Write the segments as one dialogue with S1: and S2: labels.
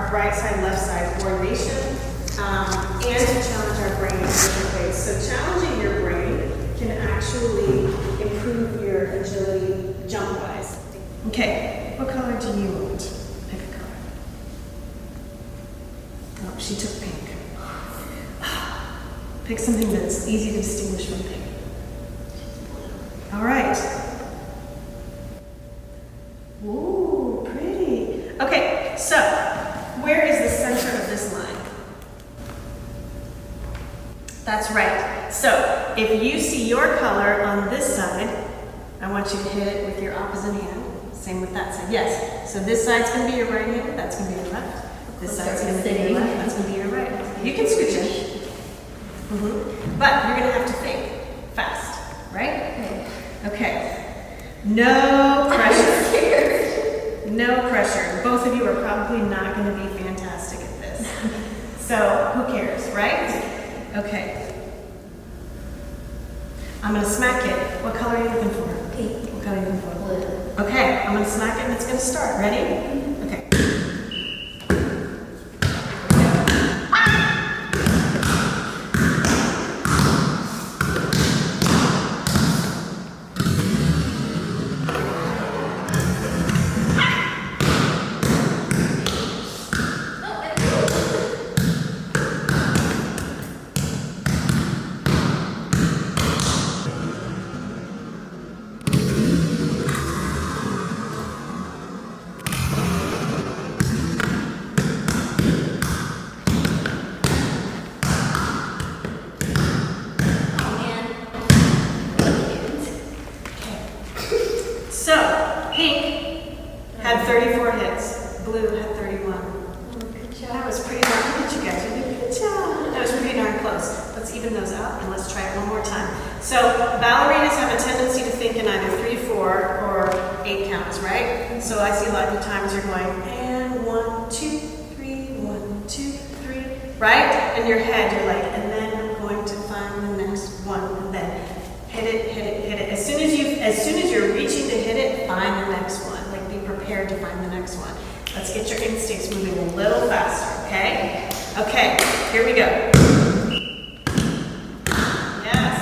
S1: our right side, left side coordination, and to challenge our brain in different ways. So challenging your brain can actually improve your agility jump-wise. Okay, what color do you want? Pick a color. Oh, she took pink. Pick something that's easy to distinguish from pink. All right. Ooh, pretty. Okay, so where is the center of this line? That's right. So if you see your color on this side, I want you to hit it with your opposite hand. Same with that side. Yes. So this side's going to be your right hand. That's going to be your left. This side's going to be your left. That's going to be your right. You can switch it. But you're going to have to think fast, right? Okay. No pressure. No pressure. Both of you are probably not going to be fantastic at this. So who cares, right? Okay. I'm going to smack it. What color are you looking for?
S2: Pink.
S1: What color are you looking for?
S2: Blue.
S1: Okay, I'm going to smack it and it's going to start. Ready? Okay. So, pink had 34 hits, blue had 31.
S2: Good job.
S1: That was pretty darn, look at you guys, you did a good job. That was pretty darn close. Let's even those out and let's try it one more time. So, ballerinas have a tendency to think in either 3, 4, or 8 counts, right? So I see a lot of times you're going, and 1, 2, 3, 1, 2, 3, right? In your head, you're like, and then I'm going to find the next one, and then hit it, hit it, hit it. As soon as you're reaching to hit it, find the next one. Like be prepared to find the next one. Let's get your instincts moving a little faster, okay? Okay, here we go. Yes.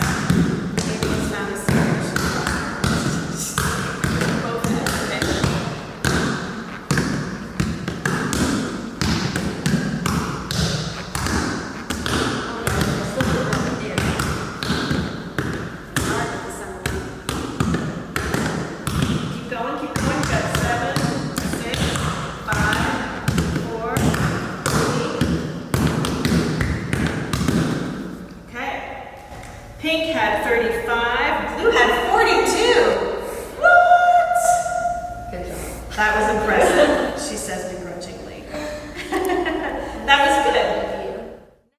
S1: Maybe it's not as serious. Both hands, Keep going, keep going. You've got 7, 6, 5, 4, 3. Okay. Pink had 34.